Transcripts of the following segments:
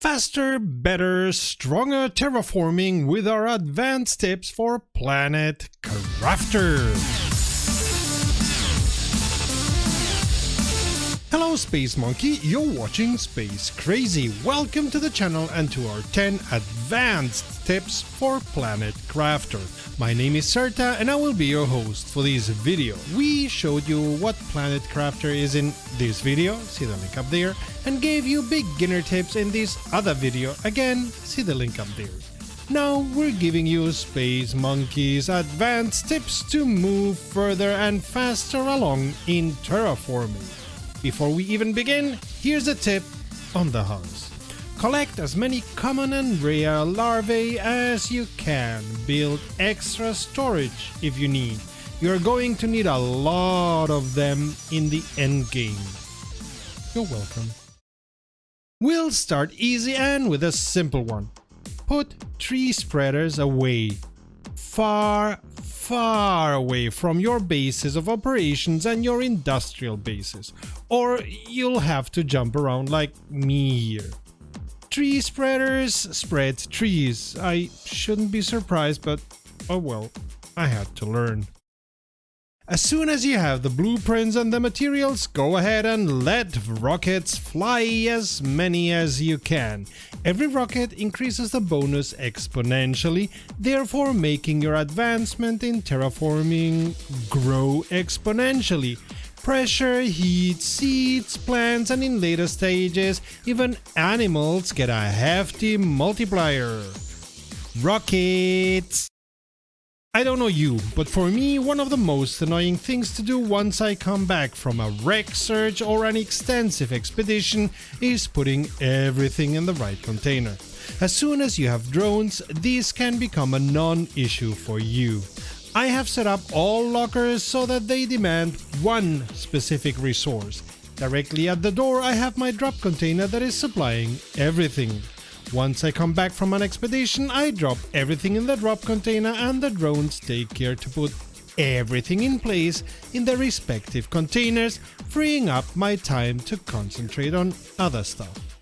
Faster, better, stronger terraforming with our advanced tips for planet crafters. Hello Space Monkey, you're watching Space Crazy. Welcome to the channel and to our 10 advanced tips for planet crafter. My name is Serta and I will be your host for this video. We showed you what planet crafter is in this video, see the link up there, and gave you beginner tips in this other video, again, see the link up there. Now we're giving you Space Monkey's advanced tips to move further and faster along in terraforming. Before we even begin, here's a tip on the house. Collect as many common and rare larvae as you can. Build extra storage if you need. You're going to need a lot of them in the end game. You're welcome. We'll start easy and with a simple one. Put tree spreaders away. Far away from your bases of operations and your industrial bases, or you'll have to jump around like me here. Tree spreaders spread trees. I shouldn't be surprised, but oh well, I had to learn. As soon as you have the blueprints and the materials, go ahead and let rockets fly as many as you can. Every rocket increases the bonus exponentially, therefore making your advancement in terraforming grow exponentially. Pressure, heat, seeds, plants, and in later stages, even animals get a hefty multiplier. Rockets! I don't know you, but for me, one of the most annoying things to do once I come back from a wreck search or an extensive expedition is putting everything in the right container. As soon as you have drones, these can become a non-issue for you. I have set up all lockers so that they demand one specific resource. Directly at the door, I have my drop container that is supplying everything. Once I come back from an expedition, I drop everything in the drop container and the drones take care to put everything in place in their respective containers, freeing up my time to concentrate on other stuff.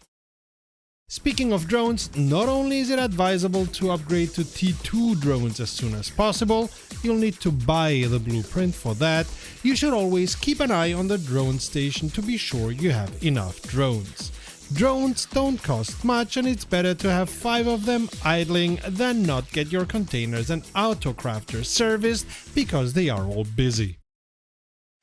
Speaking of drones, not only is it advisable to upgrade to T2 drones as soon as possible, you'll need to buy the blueprint for that. You should always keep an eye on the drone station to be sure you have enough drones. Drones don't cost much and it's better to have 5 of them idling than not get your containers and autocrafters serviced because they are all busy.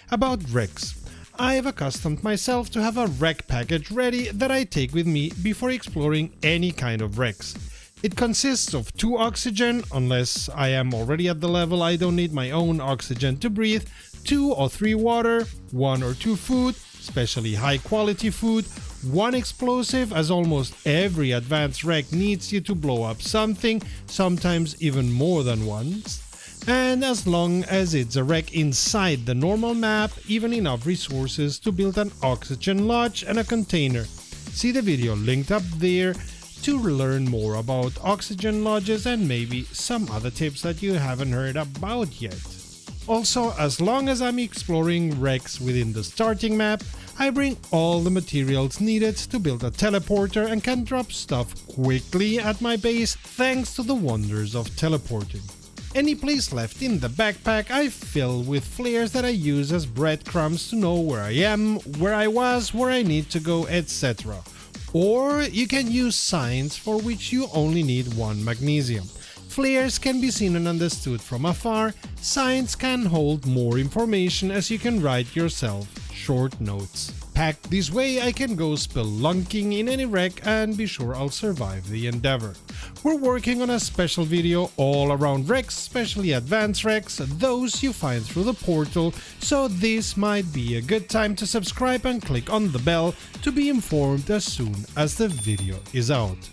About wrecks. I have accustomed myself to have a wreck package ready that I take with me before exploring any kind of wrecks. It consists of 2 oxygen, unless I am already at the level I don't need my own oxygen to breathe, 2 or 3 water, 1 or 2 food, especially high quality food, 1 explosive, as almost every advanced wreck needs you to blow up something, sometimes even more than once. And as long as it's a wreck inside the normal map, even enough resources to build an oxygen lodge and a container. See the video linked up there to learn more about oxygen lodges and maybe some other tips that you haven't heard about yet. Also, as long as I'm exploring wrecks within the starting map, I bring all the materials needed to build a teleporter and can drop stuff quickly at my base thanks to the wonders of teleporting. Any place left in the backpack I fill with flares that I use as breadcrumbs to know where I am, where I was, where I need to go, etc. Or you can use signs for which you only need 1 magnesium. Flares can be seen and understood from afar, signs can hold more information as you can write yourself short notes. Packed this way I can go spelunking in any wreck and be sure I'll survive the endeavor. We're working on a special video all around wrecks, especially advanced wrecks, those you find through the portal, so this might be a good time to subscribe and click on the bell to be informed as soon as the video is out.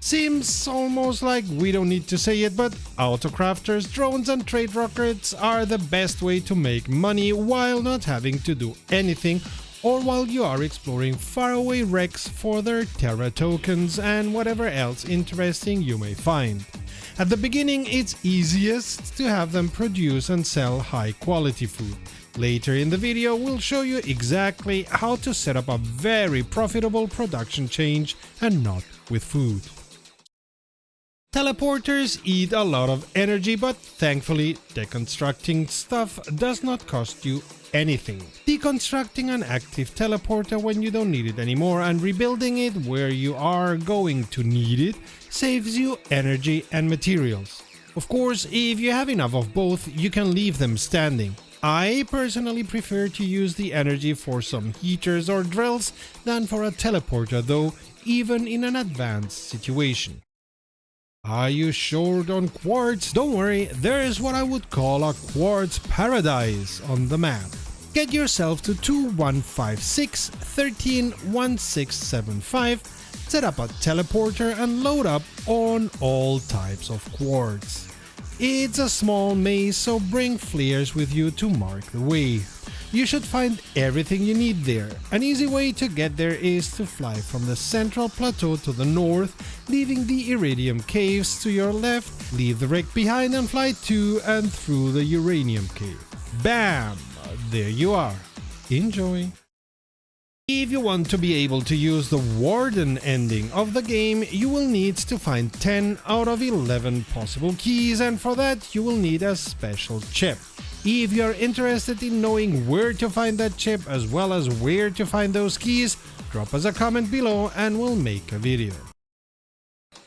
Seems almost like we don't need to say it, but autocrafters, drones and trade rockets are the best way to make money while not having to do anything, or while you are exploring faraway wrecks for their Terra tokens and whatever else interesting you may find. At the beginning, it's easiest to have them produce and sell high quality food. Later in the video, we'll show you exactly how to set up a very profitable production chain and not with food. Teleporters eat a lot of energy, but thankfully, deconstructing stuff does not cost you anything. Deconstructing an active teleporter when you don't need it anymore and rebuilding it where you are going to need it saves you energy and materials. Of course, if you have enough of both, you can leave them standing. I personally prefer to use the energy for some heaters or drills than for a teleporter though, even in an advanced situation. Are you short on quartz? Don't worry, there's what I would call a Quartz Paradise on the map. Get yourself to 2156-131675, set up a teleporter and load up on all types of quartz. It's a small maze, so bring flares with you to mark the way. You should find everything you need there. An easy way to get there is to fly from the central plateau to the north, leaving the iridium caves to your left, leave the wreck behind and fly to and through the uranium cave. Bam! There you are. Enjoy! If you want to be able to use the Warden ending of the game, you will need to find 10 out of 11 possible keys, and for that you will need a special chip. If you are interested in knowing where to find that chip as well as where to find those keys, drop us a comment below and we'll make a video.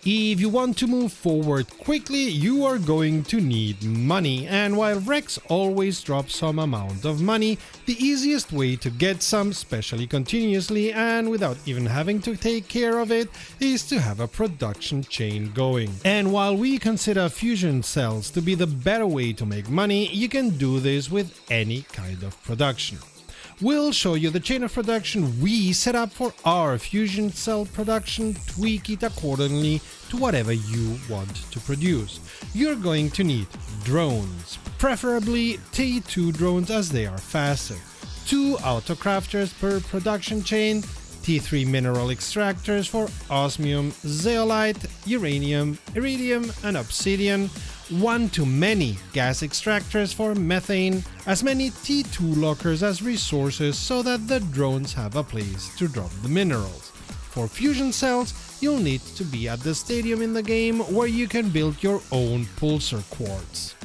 If you want to move forward quickly, you are going to need money, and while Rex always drops some amount of money, the easiest way to get some, especially continuously and without even having to take care of it, is to have a production chain going. And while we consider fusion cells to be the better way to make money, you can do this with any kind of production. We'll show you the chain of production we set up for our fusion cell production, tweak it accordingly to whatever you want to produce. You're going to need drones, preferably T2 drones as they are faster, 2 autocrafters per production chain, T3 mineral extractors for osmium, zeolite, uranium, iridium and obsidian, 1 to many gas extractors for methane, as many T2 lockers as resources so that the drones have a place to drop the minerals. For fusion cells, you'll need to be at the stadium in the game where you can build your own pulsar quartz.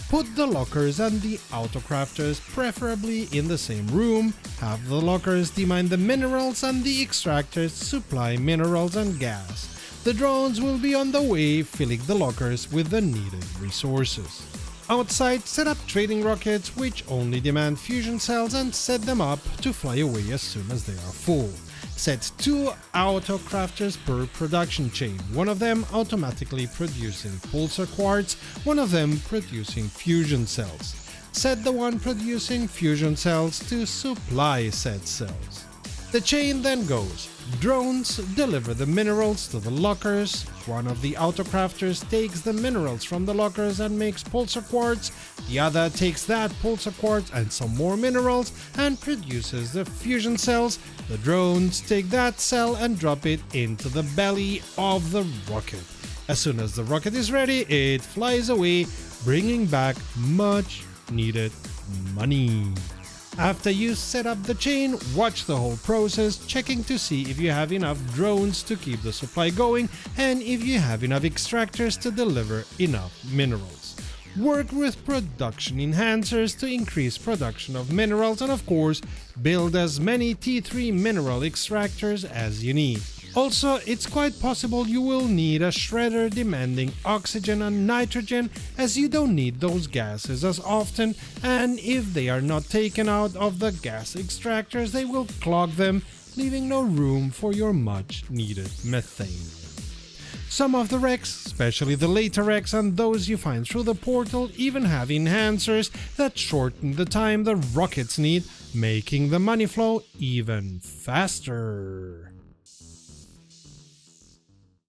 Put the lockers and the autocrafters preferably in the same room, have the lockers demine the minerals and the extractors supply minerals and gas. The drones will be on the way, filling the lockers with the needed resources. Outside, set up trading rockets which only demand fusion cells and set them up to fly away as soon as they are full. Set 2 autocrafters per production chain, one of them automatically producing pulsar quartz, one of them producing fusion cells. Set the one producing fusion cells to supply said cells. The chain then goes. Drones deliver the minerals to the lockers, one of the autocrafters takes the minerals from the lockers and makes pulsar quartz, the other takes that pulsar quartz and some more minerals and produces the fusion cells. The drones take that cell and drop it into the belly of the rocket. As soon as the rocket is ready, it flies away, bringing back much needed money. After you set up the chain, watch the whole process, checking to see if you have enough drones to keep the supply going and if you have enough extractors to deliver enough minerals. Work with production enhancers to increase production of minerals and of course, build as many T3 mineral extractors as you need. Also, it's quite possible you will need a shredder demanding oxygen and nitrogen as you don't need those gases as often, and if they are not taken out of the gas extractors they will clog them, leaving no room for your much needed methane. Some of the wrecks, especially the later wrecks and those you find through the portal, even have enhancers that shorten the time the rockets need, making the money flow even faster.